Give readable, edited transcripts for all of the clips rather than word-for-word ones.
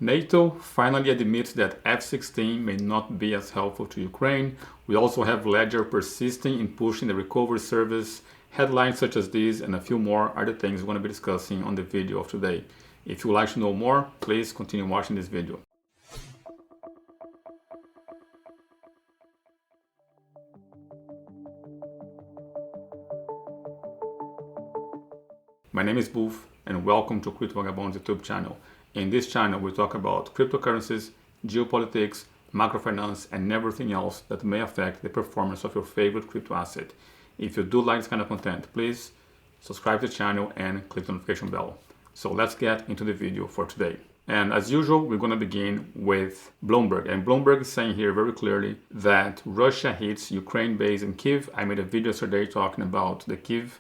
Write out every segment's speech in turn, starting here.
NATO finally admits that F16 may not be as helpful to Ukraine. We also have Ledger persisting in pushing the recovery service. Headlines such as these and a few more are the things we're going to be discussing on the video of today. If you'd like to know more, please continue watching this video. My name is Boof and welcome to Crypto Vagabonds YouTube channel. In this channel we talk about cryptocurrencies, geopolitics, macrofinance and everything else that may affect the performance of your favorite crypto asset. If you do like this kind of content, please subscribe to the channel and click the notification bell. So let's get into the video for today. And as usual, we're going to begin with Bloomberg. And Bloomberg is saying here very clearly that Russia hits Ukraine base in Kyiv. I made a video yesterday talking about the Kyiv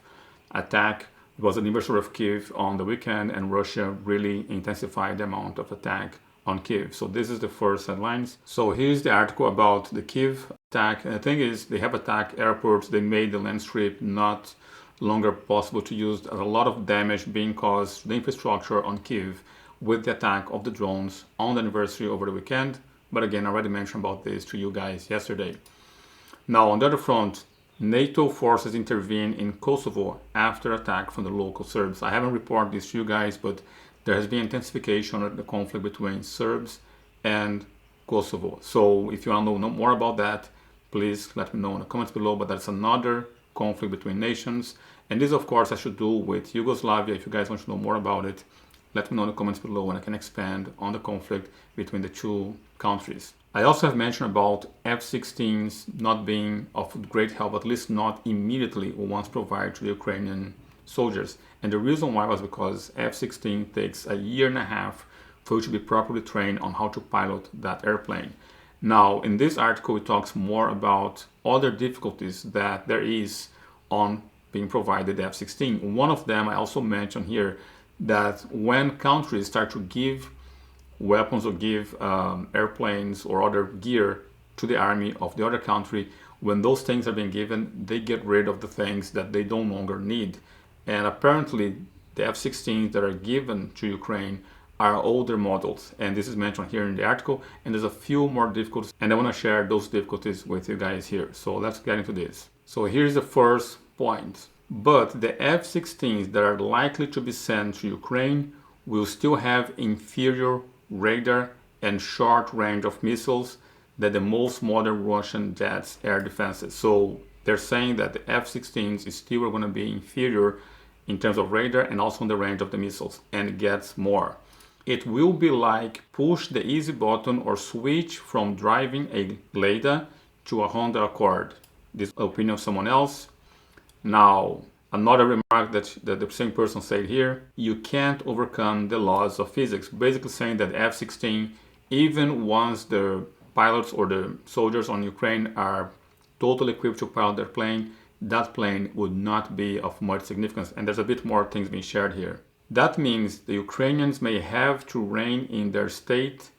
attack. It was an anniversary of Kyiv on the weekend, and Russia really intensified the amount of attack on Kyiv. So this is the first headlines. So here's the article about the Kyiv attack. And the thing is, they have attacked airports. They made the land strip not longer possible to use. There's a lot of damage being caused to the infrastructure on Kyiv with the attack of the drones on the anniversary over the weekend. But again, I already mentioned about this to you guys yesterday. Now, on the other front, NATO forces intervene in Kosovo after attack from the local Serbs. I haven't reported this to you guys, but there has been intensification of the conflict between Serbs and Kosovo. So if you want to know more about that, please let me know in the comments below. But that's another conflict between nations. And this, of course, has to do with Yugoslavia. If you guys want to know more about it, let me know in the comments below and I can expand on the conflict between the two countries. I also have mentioned about F-16s not being of great help, at least not immediately once provided to the Ukrainian soldiers. And the reason why was because F-16 takes a year and a half for you to be properly trained on how to pilot that airplane. Now, in this article, it talks more about other difficulties that there is on being provided the F-16. One of them I also mentioned here, that when countries start to give weapons or give airplanes or other gear to the army of the other country, when those things are being given, they get rid of the things that they no longer need. And apparently the F-16s that are given to Ukraine are older models, and this is mentioned here in the article, and there's a few more difficulties, and I want to share those difficulties with you guys here. So let's get into this. So here's the first point. But the F-16s that are likely to be sent to Ukraine will still have inferior radar and short range of missiles than the most modern Russian jets air defenses. So they're saying that the F-16s is still going to be inferior in terms of radar and also in the range of the missiles, and gets more. It will be like push the easy button or switch from driving a Lada to a Honda Accord. This is the opinion of someone else. Now, another remark that the same person said here, you can't overcome the laws of physics. Basically saying that F-16, even once the pilots or the soldiers on Ukraine are totally equipped to pilot their plane, that plane would not be of much significance. And there's a bit more things being shared here. That means the Ukrainians may have to rein in their state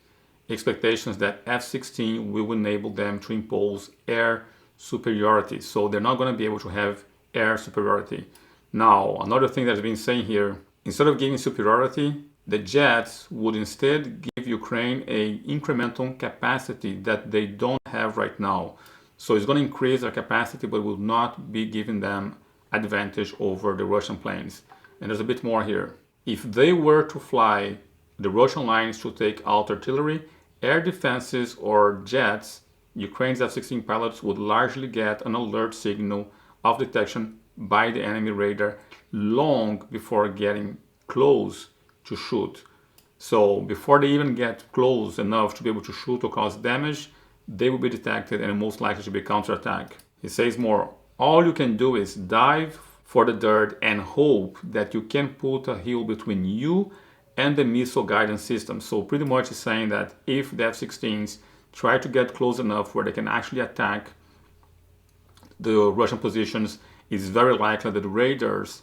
expectations that F-16 will enable them to impose air superiority. So they're not going to be able to have air superiority. Now, another thing that's been saying here, instead of giving superiority, the jets would instead give Ukraine an incremental capacity that they don't have right now. So it's going to increase their capacity, but will not be giving them advantage over the Russian planes. And there's a bit more here. If they were to fly the Russian lines to take out artillery, air defenses or jets, Ukraine's F-16 pilots would largely get an alert signal of detection by the enemy radar long before getting close to shoot. So before they even get close enough to be able to shoot or cause damage, they will be detected and most likely to be counterattack. He says more, all you can do is dive for the dirt and hope that you can put a hill between you and the missile guidance system. So pretty much he's saying that if the F-16s try to get close enough where they can actually attack the Russian positions, it's very likely that the radars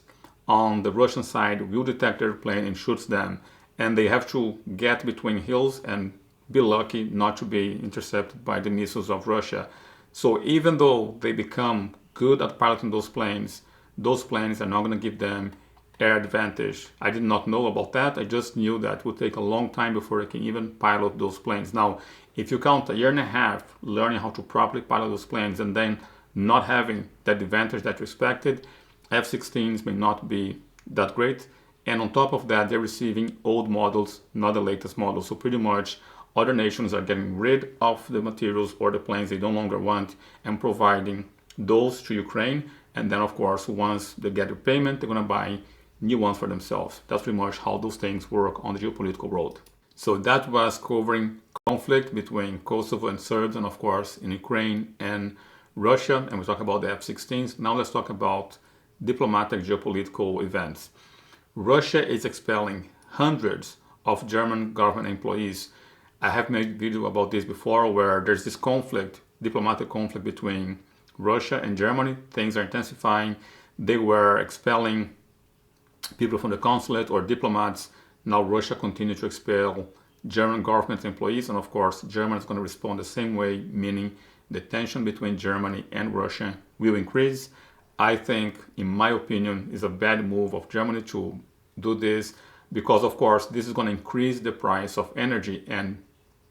on the Russian side will detect their plane and shoots them, and they have to get between hills and be lucky not to be intercepted by the missiles of Russia. So even though they become good at piloting those planes are not going to give them air advantage. I did not know about that. I just knew that it would take a long time before I can even pilot those planes. Now, if you count a year and a half learning how to properly pilot those planes and then not having that advantage that you expected, F-16s may not be that great. And on top of that, they're receiving old models, not the latest models. So pretty much other nations are getting rid of the materials or the planes they no longer want and providing those to Ukraine. And then, of course, once they get the payment, they're going to buy new ones for themselves. That's pretty much how those things work on the geopolitical road. So that was covering conflict between Kosovo and Serbs, and of course in Ukraine and Russia. And we talk about the F-16s. Now let's talk about diplomatic geopolitical events. Russia is expelling hundreds of German government employees. I have made a video about this before where there's this conflict, diplomatic conflict between Russia and Germany. Things are intensifying. They were expelling people from the consulate or diplomats. Now Russia continues to expel German government employees, and of course Germany is going to respond the same way, meaning the tension between Germany and Russia will increase. I think, in my opinion, is a bad move of Germany to do this because, of course, this is going to increase the price of energy. And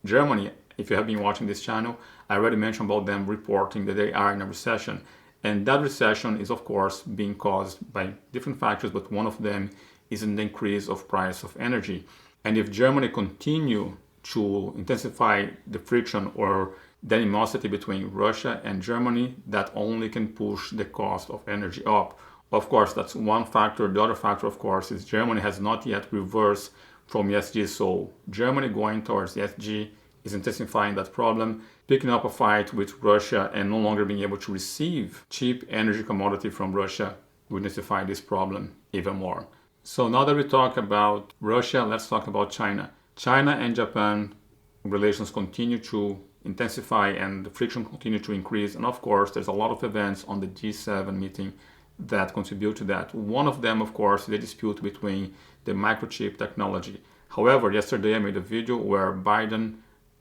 Germany, if you have been watching this channel, I already mentioned about them reporting that they are in a recession. And that recession is, of course, being caused by different factors, but one of them is an increase of price of energy. And if Germany continue to intensify the friction or the animosity between Russia and Germany, that only can push the cost of energy up. Of course, that's one factor. The other factor, of course, is Germany has not yet reversed from ESG. So Germany going towards ESG is intensifying that problem, picking up a fight with Russia and no longer being able to receive cheap energy commodity from Russia will intensify this problem even more. So now that we talk about Russia, let's talk about China. China and Japan relations continue to intensify and the friction continue to increase. And of course, there's a lot of events on the G7 meeting that contribute to that. One of them, of course, is the dispute between the microchip technology. However, yesterday I made a video where Biden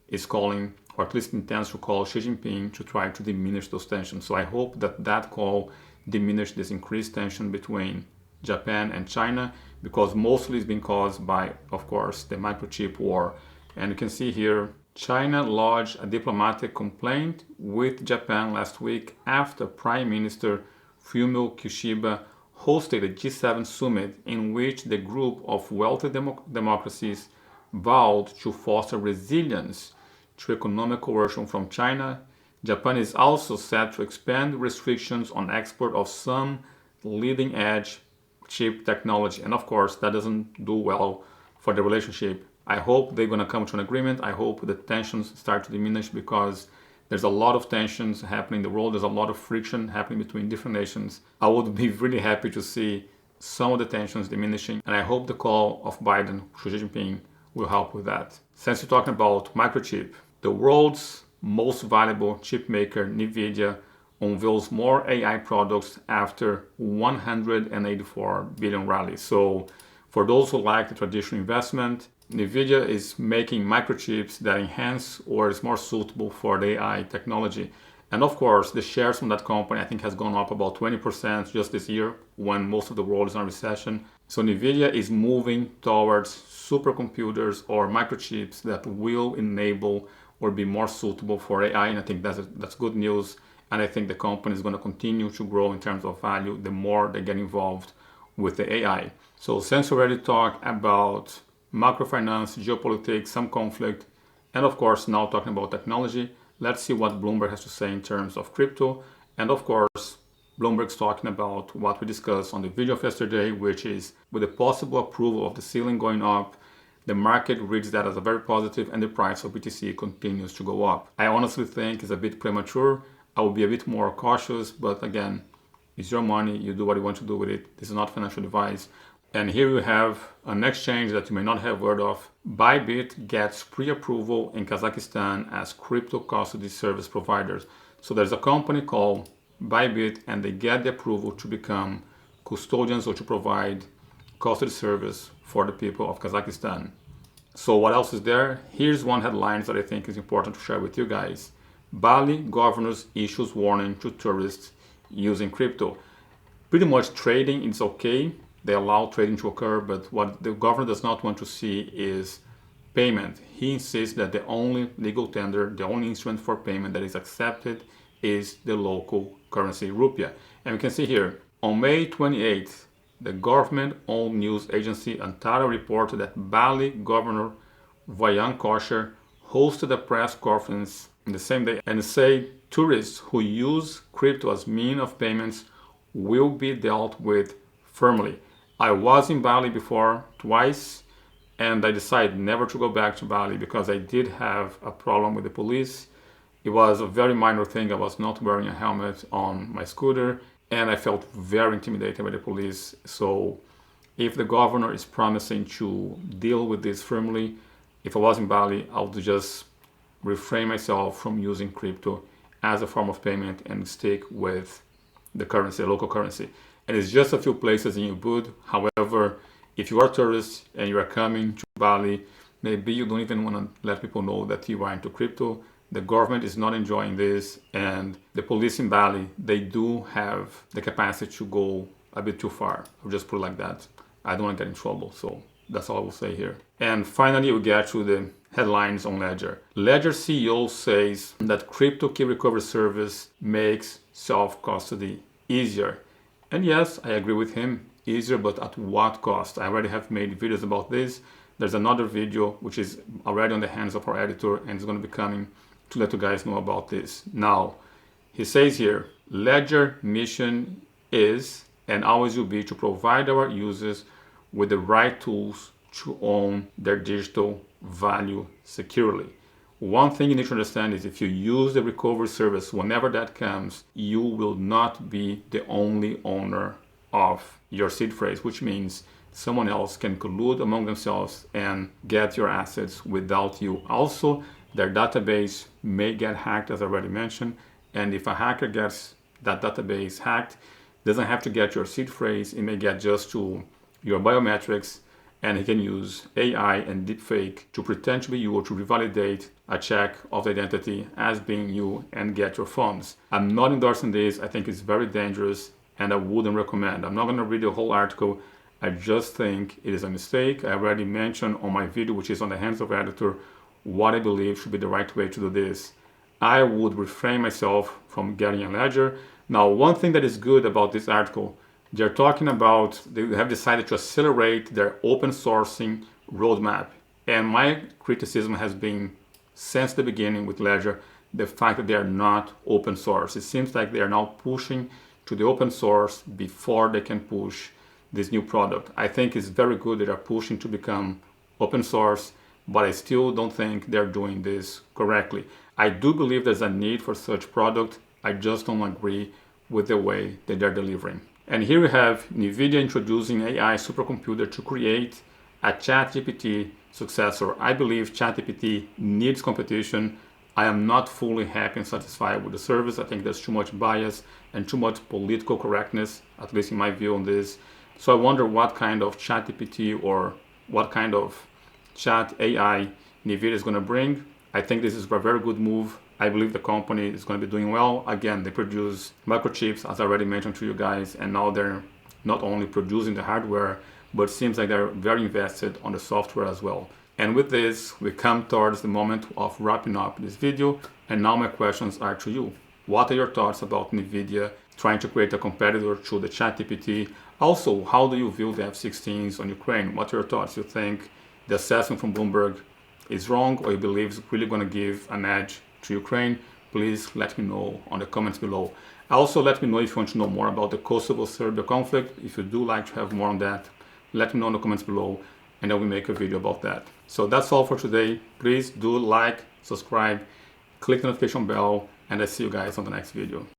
is calling, or at least intends to call Xi Jinping to try to diminish those tensions. So I hope that that call diminishes this increased tension between Japan and China, because mostly it's been caused by, of course, the microchip war. And you can see here, China lodged a diplomatic complaint with Japan last week after Prime Minister Fumio Kishida hosted a G7 summit in which the group of wealthy democracies vowed to foster resilience to economic coercion from China. Japan is also set to expand restrictions on export of some leading-edge chip technology. And of course, that doesn't do well for the relationship. I hope they're going to come to an agreement. I hope the tensions start to diminish because there's a lot of tensions happening in the world. There's a lot of friction happening between different nations. I would be really happy to see some of the tensions diminishing. And I hope the call of Biden, Xi Jinping, will help with that. Since we're talking about microchip, the world's most valuable chip maker, Nvidia, unveils more AI products after 184 billion rally. So for those who like the traditional investment, Nvidia is making microchips that enhance or is more suitable for the AI technology. And of course, the shares from that company, I think, has gone up about 20% just this year when most of the world is in a recession. So Nvidia is moving towards supercomputers or microchips that will enable or be more suitable for AI. And I think that's good news. And I think the company is going to continue to grow in terms of value the more they get involved with the AI. So since we already talked about macrofinance, geopolitics, some conflict, and of course now talking about technology, let's see what Bloomberg has to say in terms of crypto. And of course, Bloomberg's talking about what we discussed on the video of yesterday, which is with the possible approval of the ceiling going up, the market reads that as a very positive and the price of BTC continues to go up. I honestly think it's a bit premature. I will be a bit more cautious, but again, it's your money. You do what you want to do with it. This is not financial advice. And here we have an exchange that you may not have heard of. Bybit gets pre-approval in Kazakhstan as crypto custody service providers. So there's a company called Bybit and they get the approval to become custodians or to provide custody service for the people of Kazakhstan. So what else is there? Here's one headline that I think is important to share with you guys. Bali governors issues warning to tourists using crypto. Pretty much trading is okay. they allow trading to occur, but what the government does not want to see is payment. He insists that the only legal tender, the only instrument for payment that is accepted is the local currency rupiah. And we can see here, on May 28th, the government-owned news agency Antara reported that Bali Governor Wayan Koshar hosted a press conference in the same day and said tourists who use crypto as means of payments will be dealt with firmly. I was in Bali before twice, and I decided never to go back to Bali because I did have a problem with the police. It was a very minor thing. I was not wearing a helmet on my scooter, and I felt very intimidated by the police. So if the governor is promising to deal with this firmly, if I was in Bali, I would just refrain myself from using crypto as a form of payment and stick with the currency, the local currency. And it's just a few places in Ubud. However, if you are a tourist and you are coming to Bali, maybe you don't even want to let people know that you are into crypto. The government is not enjoying this, and the police in Bali, they do have the capacity to go a bit too far. I'll just put it like that. I don't want to get in trouble, so that's all I will say here. And finally, we get to the headlines on Ledger. Ledger CEO says that crypto key recovery service makes self-custody easier. And yes, I agree with him. Easier, but at what cost? I already have made videos about this. There's another video which is already on the hands of our editor, and it's going to be coming to let you guys know about this. Now, he says here, Ledger mission is and always will be to provide our users with the right tools to own their digital value securely. One thing you need to understand is if you use the recovery service, whenever that comes, you will not be the only owner of your seed phrase, which means someone else can collude among themselves and get your assets without you. Also, their database may get hacked, as I already mentioned, and if a hacker gets that database hacked, doesn't have to get your seed phrase, it may get just to your biometrics, and he can use AI and deepfake to pretend to be you or to revalidate a check of the identity as being you and get your funds. I'm not endorsing this. I think it's very dangerous and I wouldn't recommend. I'm not going to read the whole article. I just think it is a mistake. I already mentioned on my video, which is on the hands of editor, what I believe should be the right way to do this. I would refrain myself from getting a ledger. Now, one thing that is good about this article, they're talking about, they have decided to accelerate their open sourcing roadmap. And my criticism has been, since the beginning with Ledger, the fact that they are not open source. It seems like they are now pushing to the open source before they can push this new product. I think it's very good that they are pushing to become open source, but I still don't think they're doing this correctly. I do believe there's a need for such product. I just don't agree with the way that they're delivering. And here we have Nvidia introducing AI supercomputer to create a ChatGPT successor. I believe ChatGPT needs competition. I am not fully happy and satisfied with the service. I think there's too much bias and too much political correctness, at least in my view on this. So I wonder what kind of ChatGPT or what kind of chat AI Nvidia is going to bring. I think this is a very good move. I believe the company is going to be doing well. Again, they produce microchips, as I already mentioned to you guys, and now they're not only producing the hardware, but it seems like they're very invested on the software as well. And with this, we come towards the moment of wrapping up this video. And now my questions are to you. What are your thoughts about Nvidia trying to create a competitor to the ChatGPT? Also, how do you view the F16s on Ukraine? What are your thoughts? You think the assessment from Bloomberg is wrong, or you believe it's really going to give an edge to Ukraine? Please let me know on the comments below. Also, let me know if you want to know more about the Kosovo-Serbia conflict. If you do like to have more on that, let me know in the comments below, and then we make a video about that. So that's all for today. Please do like, subscribe, click the notification bell, and I'll see you guys on the next video.